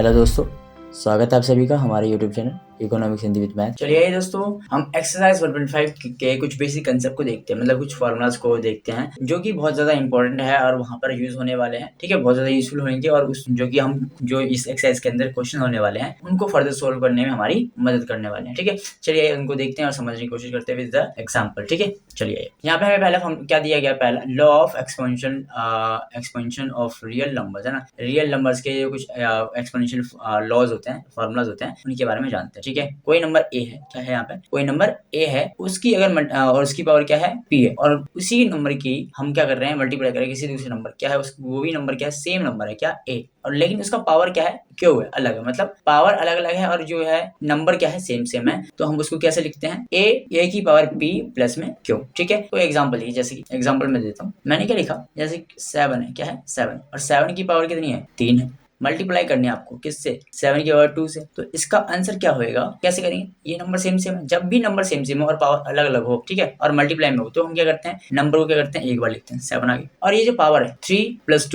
Hello दोस्तों, स्वागत है आप सभी का हमारे YouTube channel economics Hindi with math. चलिए दोस्तों, हम एक्सरसाइज 1.5 के कुछ बेसिक कंसेप्ट को देखते हैं, मतलब कुछ फॉर्मूलाज को देखते हैं जो कि बहुत ज़्यादा इंपॉर्टेंट है और वहाँ पर यूज़ होने वाले हैं। ठीक है, बहुत ज़्यादा यूजफुल होंगे और उस जो इस एक्सरसाइज के अंदर क्वेश्चन होने वाले हैं उनको फर्दर सोल्व करने में हमारी मदद करने वाले हैं। ठीक है, चलिए उनको देखते हैं और समझने की कोशिश करते हैं विद द एग्जाम्पल। ठीक है, चलिए यहाँ पे हमें पहला क्या दिया गया, पहला law of expansion of real numbers है ना। रियल नंबर्स के कुछ एक्सपोनेंशियल लॉज होते हैं, फॉर्मूलाज होते हैं, उनके बारे में जानते हैं। ठीक है, कोई नंबर ए है, क्या है यहाँ पे, कोई नंबर ए है, उसकी अगर और उसकी पावर क्या है, पी है, और उसी नंबर की हम क्या कर रहे हैं, मल्टीप्लाई करें किसी दूसरे नंबर, क्या है वो भी नंबर क्या है, सेम नंबर है क्या, ए, और लेकिन उसका पावर क्या है, क्यों है, अलग है, मतलब पावर अलग अलग है और जो है नंबर क्या है, सेम है। तो हम उसको कैसे लिखते हैं, ए की पावर पी प्लस में क्यों। ठीक है, कोई एग्जांपल लिखिए, जैसे कि एग्जांपल में देता हूँ, मैंने क्या लिखा, जैसे 7 है, क्या है 7, और 7 की पावर कितनी है, 3 है। मल्टीप्लाई करनी है आपको किससे, 7 की पावर 2 से। तो इसका आंसर क्या होएगा, कैसे करेंगे, ये नंबर सेम है, जब भी नंबर सेम हो और पावर अलग अलग हो, ठीक है, और मल्टीप्लाई में हो, तो हम क्या करते हैं, नंबर को क्या करते हैं, एक बार लिखते हैं, 7 आ गई। और ये जो पावर है 3 +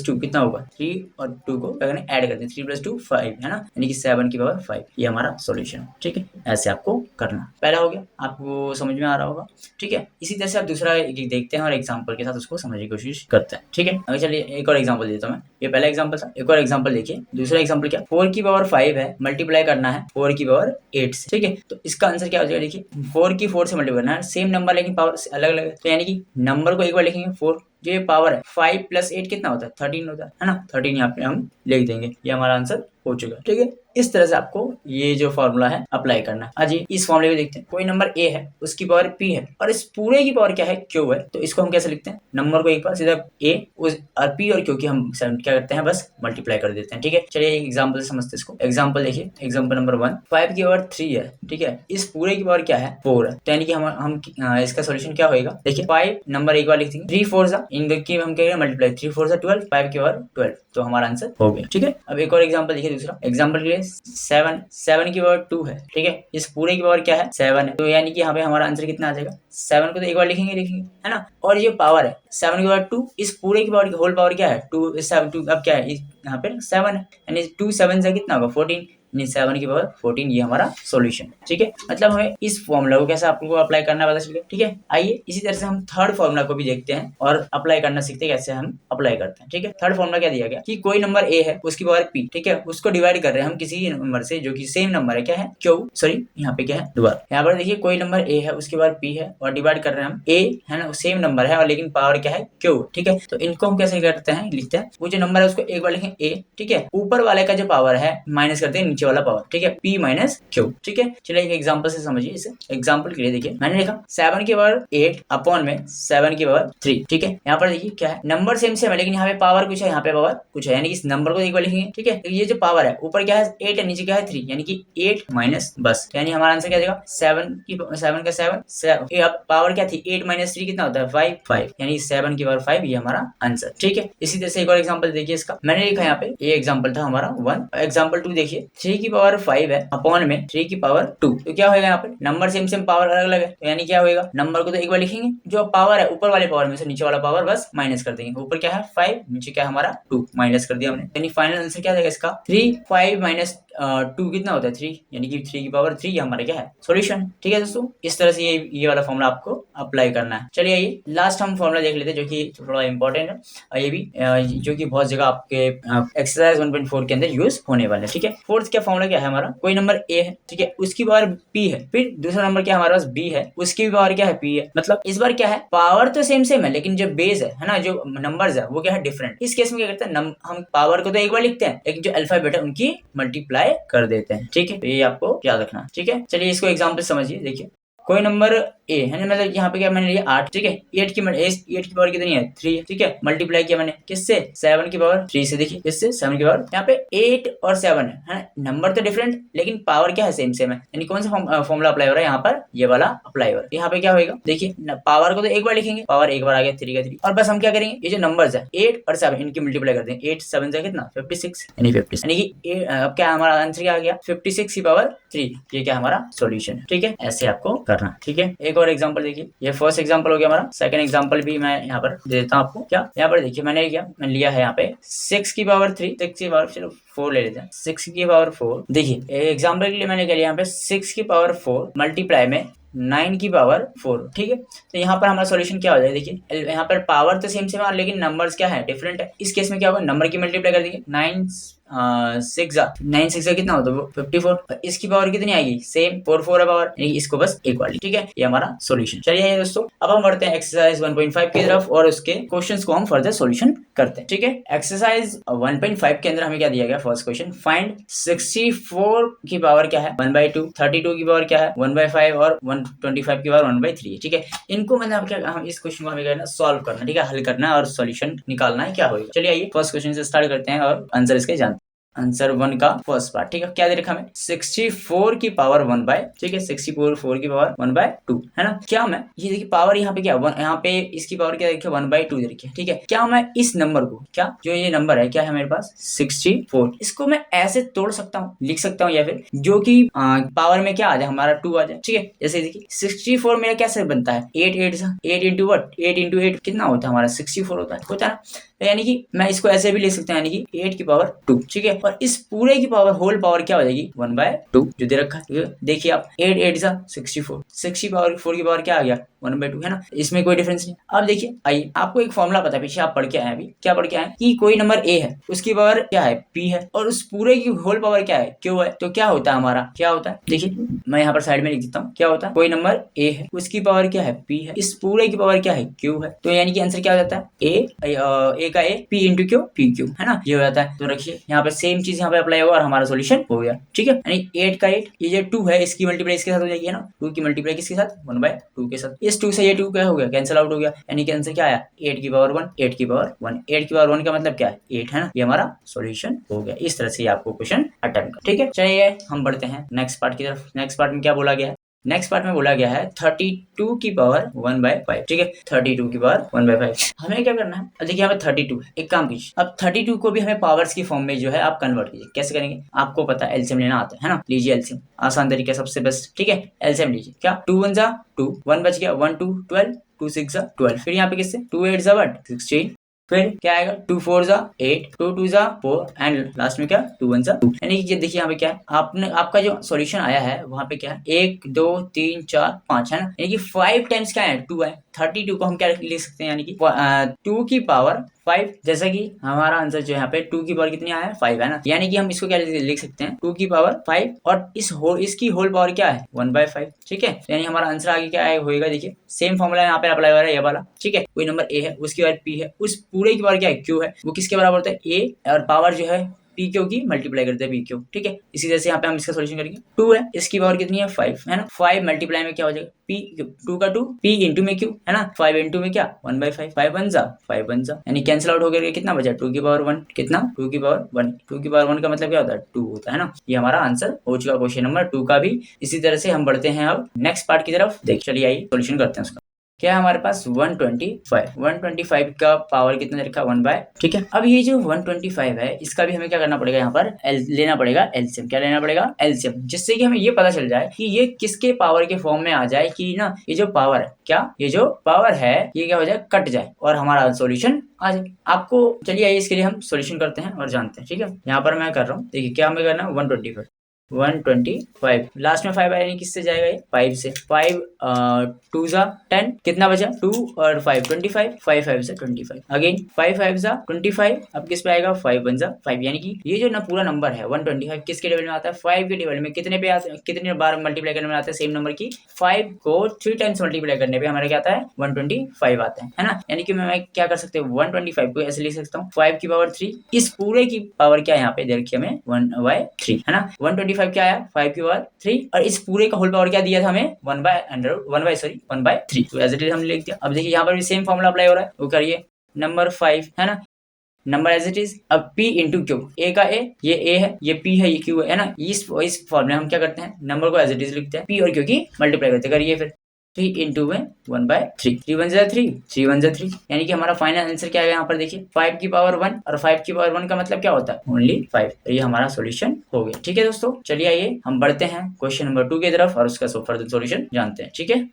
2 कितना होगा, 3 और 2 को क्या करें, ऐड करते हैं, 3 + 2 5 है ना, यानी कि 7 की पावर 5, ये हमारा सॉल्यूशन। ठीक है, ऐसे आपको करना, पहला हो गया, आपको समझ में आ रहा होगा। ठीक है, इसी तरह से आप दूसरा एक देखते हैं और एग्जाम्पल के साथ उसको समझने की कोशिश करते हैं। ठीक है, अगर चलिए एक और एग्जाम्पल देता हूँ मैं, ये पहला एग्जाम्पल था, एक और एग्जाम्पल देखिए, दूसरा एग्जाम्पल क्या, 4 की पावर 5 है, मल्टीप्लाई करना है 4 की पावर 8 से। ठीक है, तो इसका आंसर क्या हो जाएगा, देखिए 4 की 4 से मल्टीप्लाई करना है, सेम नंबर लेकिन पावर अलग अलग है, तो यानी कि नंबर को एक बार लिखेंगे 4, जो ये पावर है 5 + 8 कितना होता है, 13 होता है ना, 13 यहाँ पे हम लिख देंगे, ये हमारा आंसर हो चुका है। ठीक है, इस तरह से आपको ये जो फॉर्मूला है अप्लाई करना है। आज इस फॉर्मूले को देखते हैं, कोई नंबर ए है, उसकी पावर पी है, और इस पूरे की पावर क्या है, क्यू है। तो इसको हम कैसे लिखते हैं, नंबर को एक बार सीधा ए उस और पी और क्यू की हम क्या करते हैं, बस मल्टीप्लाई कर देते हैं। ठीक है, चलिए एक एग्जाम्पल समझते हैं इसको। एग्जाम्पल देखिए, एग्जाम्पल नंबर 1, 5 की पावर 3 है, ठीक है, इस पूरे की पावर क्या है, 4 है, तो यानी कि हम इसका सोल्यूशन क्या होगा, देखिए 5 नंबर एक बार लिख देंगे, 3 4 इन की हम कहेंगे मल्टीप्लाई, 3 4 12, 5 की पावर 12, तो हमारा आंसर हो गया। ठीक है, अब एक और एग्जाम्पल देखिए, दूसरा एग्जाम्पल के लिए 7 की पावर 2 है, ठीक है, इस पूरे की पावर क्या है, 7 है, तो यानी कि यहाँ पे हमारा आंसर कितना आ जाएगा, 7 को तो एक बार लिखेंगे है ना, और ये पावर है 7 की पावर 2, इस पूरे की पावर होल पावर क्या है 2, 7 अब क्या है, यहाँ पे 7 है, यानी 2 7 से कितना होगा 14, 7 की पावर 14, ये हमारा सॉल्यूशन। ठीक है, मतलब हमें इस फॉर्मूला को कैसे आपको अप्लाई करना पता चल गया। ठीक है, आइए इसी तरह से हम थर्ड फॉर्मूला को भी देखते हैं और अप्लाई करना सीखते हैं, कैसे हम अप्लाई करते हैं। ठीक है, थर्ड फॉर्मूला क्या दिया गया कि कोई नंबर ए है, उसकी पावर पी, ठीक है, उसको डिवाइड कर रहे हैं हम किसी नंबर से जो कि सेम नंबर है, क्या है, क्यू, सॉरी यहाँ पे क्या है, दोबारा यहाँ पर देखिए, कोई नंबर ए है, उसकी पावर पी है, और डिवाइड कर रहे हैं हम ए, है ना, सेम नंबर है और लेकिन पावर क्या है, क्यू। ठीक है, तो इनको हम कैसे करते हैं, लिखते हैं, वो जो नंबर है उसको एक बार लिखें ए, ठीक है, ऊपर वाले का जो पावर है माइनस करते हैं नीचे वाला पावर, ठीक है, P माइनस क्यू। ठीक है, चलिए एक एग्जांपल से समझिए इसे। एग्जांपल के लिए देखिए, मैंने लिखा 7 की पावर 8 अपॉन में 7 की पावर 3। ठीक है, यहाँ पर देखिए क्या है, नंबर सेम है लेकिन यहाँ पे पावर कुछ है, यहाँ पे पावर कुछ है, यानी कि इस नंबर को एक बार लिखेंगे। ठीक है, तो ये जो पावर है ऊपर क्या है 8 है, नीचे क्या है 3, यानी कि 8 माइनस बस, यानी हमारा आंसर क्या जाएगा 7 का 7, अब पावर क्या थी 8 माइनस 3 कितना होता है 5, यानी 7 की पावर 5, ये हमारा आंसर। ठीक है, इसी तरह से एक और एग्जांपल देखिए इसका, मैंने लिखा यहाँ पे, ये एग्जांपल था हमारा 1। एग्जांपल 2 देखिए, 3 की पावर 5 है अपॉन में 3 की पावर 2, तो क्या होगा यहाँ पे, नंबर सेम पावर अलग अलग है, तो यानी क्या होगा, नंबर को तो एक बार लिखेंगे, जो पावर है ऊपर वाले पावर में से नीचे वाला पावर बस माइनस कर देंगे, ऊपर क्या है 5, नीचे क्या है हमारा 2, माइनस कर दिया हमने, यानी फाइनल आंसर क्या जाएगा इसका 3, 5 माइनस 2 कितना होता है 3, यानी कि 3 की पावर 3, ये हमारा क्या है सॉल्यूशन। ठीक है दोस्तों, इस तरह से ये वाला फॉर्मूला आपको अप्लाई करना है। चलिए आइए लास्ट हम फॉर्मूला देख लेते हैं, जो कि थोड़ा इंपॉर्टेंट है, ये भी जो कि बहुत जगह आपके एक्सरसाइज 1.4 के अंदर यूज होने वाले हैं। ठीक है, फोर्थ क्या फॉर्मूला क्या है हमारा, कोई नंबर ए है, ठीक है, उसकी पावर पी है, फिर दूसरा नंबर क्या हमारे पास बी है, उसकी भी पावर क्या है पी है, मतलब इस बार क्या है, पावर तो सेम है लेकिन जो बेस है ना, जो नंबर्स है वो क्या है डिफरेंट। इस केस में क्या करते हैं, हम पावर को तो एक बार लिखते हैं लेकिन जो अल्फाबेट है उनकी मल्टीप्लाई कर देते हैं। ठीक है, तो ये आपको याद रखना। ठीक है, चलिए इसको एग्जाम्पल समझिए, देखिए कोई नंबर ए है ना, मतलब यहाँ पे क्या मैंने लिया 8, ठीक है, 8 की पावर कितनी है 3 है, ठीक है, मल्टीप्लाई किया मैंने किससे 7 की पावर 3 से, देखिए किससे 7 की पावर, यहाँ पे 8 और 7 है ना, नंबर तो डिफरेंट लेकिन पावर क्या है सेम है, यानी कौन सा फॉर्मूला अप्लाई हो रहा है यहाँ पर, ये वाला अप्लाई हो रहा है। यहाँ पे क्या होगा, देखिए पावर को तो एक बार लिखेंगे, पावर एक बार आ गया 3 का 3, और बस हम क्या करेंगे, ये जो नंबर्स है 8 और 7 इनकी मल्टीप्लाई कर देंगे, 8 7 से कितना 56, यानी 50, यानी कि अब क्या हमारा आंसर क्या आ गया 56 की पावर 3, ये क्या हमारा सॉल्यूशन है। ठीक है, ऐसे आपको करना। ठीक है, एक और एग्जांपल देखिए, ये फर्स्ट एग्जांपल हो गया हमारा। सेकंड एग्जांपल भी मैं यहाँ पर दे देता हूँ आपको। क्या यहाँ पर देखिए, मैंने क्या मैंने लिया है यहाँ पे 6 की पावर 3, 6 की पावर, चलो 4 ले लेते हैं, 6 की पावर 4। देखिए एग्जाम्पल के लिए मैंने क्या लिया यहाँ पे 6 की पावर 4 मल्टीप्लाई में 9 की पावर 4, ठीक है। तो यहाँ पर हमारा सॉल्यूशन क्या हो जाएगा, देखिए यहाँ पर पावर तो सेम सेम है लेकिन नंबर्स क्या है, डिफरेंट है। इस केस में क्या होगा, नंबर की मल्टीप्लाई कर देंगे, 9 6 कितना होता है वो 54। इसकी पावर कितनी आएगी, सेम 4 4 है पावर, इसको बस एक वाली, ठीक है। ये हमारा सॉल्यूशन। चलिए दोस्तों, अब हम बढ़ते हैं एक्सरसाइज 1.5 की तरफ और उसके क्वेश्चंस को हम फर्दर सॉल्यूशन करते हैं, ठीक है। एक्सरसाइज 1.5 के अंदर हमें क्या दिया गया, फर्स्ट क्वेश्चन, फाइंड 64 की पावर क्या है 1/2, 32 की पावर क्या है 1/5 और 125 की पावर 1/3, ठीक है। इनको मतलब क्या, हम इस क्वेश्चन को हमें करना सॉल्व करना, ठीक है, हल करना और सॉल्यूशन निकालना है क्या होगा। चलिए आइए फर्स्ट क्वेश्चन से स्टार्ट करते हैं और आंसर इसके जानते हैं। आंसर 1 का फर्स्ट पार्ट, ठीक है। क्या दे रखा हमें 64 की पावर 1 बाय, ठीक है, 64 की पावर 1/2 है ना। क्या मैं ये देखिए पावर यहाँ पे क्या यहाँ पे इसकी पावर क्या देखिए 1/2 दे रखी है, ठीक है। क्या मैं इस नंबर को, क्या जो ये नंबर है क्या है मेरे पास 64, इसको मैं ऐसे तोड़ सकता हूँ, लिख सकता हूँ, या फिर जो कि पावर में क्या आ जाए हमारा 2 आ जाए, ठीक है। जैसे देखिए 64 मेरा कैसे बनता है 8 इंटू वट 8 इंटू 8 कितना होता है हमारा 64 होता है ना। यानी कि मैं इसको ऐसे भी ले सकता हूँ, यानी कि 8 की पावर 2, ठीक है। और इस पूरे की पावर होल पावर क्या हो जाएगी 1/2 जो दे रखा है। देखिए आप 8 8 जा 64, 6 की पावर 4 की पावर क्या आ गया 1/2 है ना। इसमें कोई डिफरेंस नहीं। अब देखिए आइए, आपको एक फॉर्मूला पता है, पीछे आप पढ़ के आए, अभी क्या पढ़ के आए कि कोई नंबर ए है उसकी पावर क्या है p है और उस पूरे की होल पावर क्या है q है। तो क्या होता है हमारा, क्या होता है, देखिए मैं यहाँ पर साइड में लिख देता हूँ। क्या होता है, कोई नंबर a है उसकी पावर क्या है p है, इस पूरे की पावर क्या है q है। तो यानी कि आंसर क्या हो जाता है a का a p into Q p q है ना, ये हो जाता है। तो रखिए यहाँ पे सेम चीज यहाँ पे अप्लाई होगा और हमारा सॉल्यूशन हो गया, ठीक है। यानी 8 का 8, ये जो 2 है इसकी मल्टीप्लाई इसके साथ हो जाएगी है ना, 2 की मल्टीप्लाई किसके साथ 1/2 के साथ। इस 2 से ये 2 क्या हो गया, कैंसिल आउट हो गया। यानी कि आंसर क्या आया 8 की पावर 1, 8 की पावर 1, 8 की पावर 1 का मतलब क्या है 8 है ना। ये हमारा सॉल्यूशन हो गया। इस तरह से आपको क्वेश्चन अटेम्प्ट कर, ठीक है। चलिए हम बढ़ते हैं नेक्स्ट पार्ट की तरफ। नेक्स्ट पार्ट में क्या बोला गया है, नेक्स्ट पार्ट में बोला गया है 32 की पावर 1/5, ठीक है। 32 की पावर 1/5 हमें क्या करना है, अब देखिए यहाँ पे 32 है। एक काम कीजिए, अब 32 को भी हमें पावर्स की फॉर्म में जो है आप कन्वर्ट कीजिए। कैसे करेंगे, आपको पता है एलसीएम लेना आता है ना, लीजिए एलसीएम, आसान तरीका सबसे बेस्ट, ठीक है। एलसीएम लीजिए, क्या 2 1 जा 2, 1 बच गया 1 2 12, 2 6 जा 12, फिर यहाँ पे किससे 2 8 जा 16, फिर क्या आएगा 2 4 जा 8, 2 2 जा 4 एंड लास्ट में क्या 2 1 जा 2। यानी कि देखिए यहाँ पे क्या है, आपने आपका जो सॉल्यूशन आया है वहां पे क्या है 1 2 3 4 5 है ना। यानी कि 5 टाइम्स क्या है 2 है। 32 को हम क्या लिख सकते हैं, यानी कि 2 की पावर 5, जैसा कि हमारा आंसर जो यहाँ पे 2 की पावर कितनी आया है 5 है ना। यानी कि हम इसको क्या लिख सकते हैं 2 की पावर 5 और इसकी होल पावर क्या है 1/5, ठीक है। यानी हमारा आंसर आगे क्या होएगा, देखिए सेम फॉर्मूला यहाँ पे अप्लाई हो रहा है, ये वाला, ठीक है। कोई नंबर ए है उसकी पावर p है, उस पूरे की पावर क्या है q है, वो किसके बराबर होता है a और पावर जो है पी क्यू की मल्टीप्लाई करते हैं पी क्यू, ठीक है। इसी तरह से यहाँ पे हम इसका सॉल्यूशन करेंगे। 2 है इसकी पावर कितनी है 5 है ना, 5 मल्टीप्लाई में क्या हो जाएगा पी 2 का 2 पी इंटू में क्यू है ना, 5 इंटू में क्या 1/5, 5 1 जा 5 1 जा, यानी कैंसिल आउट हो गया। कितना बचा 2 की पावर 1, कितना 2 की पावर 1, 2 की पावर 1 का मतलब क्या होता है 2 होता है ना। ये हमारा आंसर हो चुका क्वेश्चन नंबर 2 का भी। इसी तरह से हम बढ़ते हैं अब नेक्स्ट पार्ट की तरफ। देख चलिए आइए सॉल्यूशन करते हैं उसका। क्या है हमारे पास 125 का पावर कितना रखा 1/, ठीक है। अब ये जो 125 है इसका भी हमें क्या करना पड़ेगा, यहाँ पर लेना पड़ेगा एलसीएम। क्या लेना पड़ेगा एलसीएम, जिससे कि हमें ये पता चल जाए कि ये किसके पावर के फॉर्म में आ जाए कि ना ये जो पावर है, क्या ये जो पावर है ये क्या हो जाए कट जाए और हमारा सॉल्यूशन आ जाए। आपको चलिए आइए इसके लिए हम सॉल्यूशन करते हैं और जानते हैं, ठीक है। यहाँ पर मैं कर रहा हूँ, देखिए क्या हमें करना है 125 लास्ट में 5 आया, किससे जाएगा ये 5 से, 5 2 जा 10, कितना बचा 2 और 5 25, 5 5 से 25, अगेन 5 5 जा 25, अब किस पे आएगा 5 1 जा 5। यानी कि ये जो ना पूरा नंबर है 125 किसके टेबल में आता है 5 के टेबल में। कितने पे आता है, कितने बार मल्टीप्लाई करने में आता है सेम नंबर की 5 को 3 टाइम्स मल्टीप्लाई करने पे हमारा क्या आता है 125 आता है ना। यानी कि मैं क्या कर सकते हैं 125 को ऐसे लिख सकता हूँ 5 की पावर 3, इस पूरे की पावर क्या यहाँ पे दे रखी है हमें 1/3 है ना। 125 क्या आया 5 की पावर 3 और इस पूरे का होल पावर क्या दिया था हमें 1/3, तो एज इट इज हमने लिख दिया। अब देखिए यहाँ पर भी सेम फॉर्मूला अप्लाई हो रहा है, वो करिए नंबर 5 है ना, नंबर एज इट इज। अब p इंटू क्यू, ए का a, ये a है ये p है ये q है ना। इस फॉर्मूले हम क्या करते हैं नंबर को एज इट इज लिखते हैं, p और q की मल्टीप्लाई करते करिए, फिर 3 इंटू में 1/3, 3 1 जा 3, 3 1 जा 3। यानी कि हमारा फाइनल आंसर क्या है यहाँ पर देखिए 5 की पावर 1 और 5 की पावर 1 का मतलब क्या होता है ओनली 5। तो ये हमारा सॉल्यूशन हो गया, ठीक है दोस्तों। चलिए आइए हम बढ़ते हैं क्वेश्चन नंबर 2 की तरफ और उसका फर्दर सॉल्यूशन जानते हैं, ठीक है।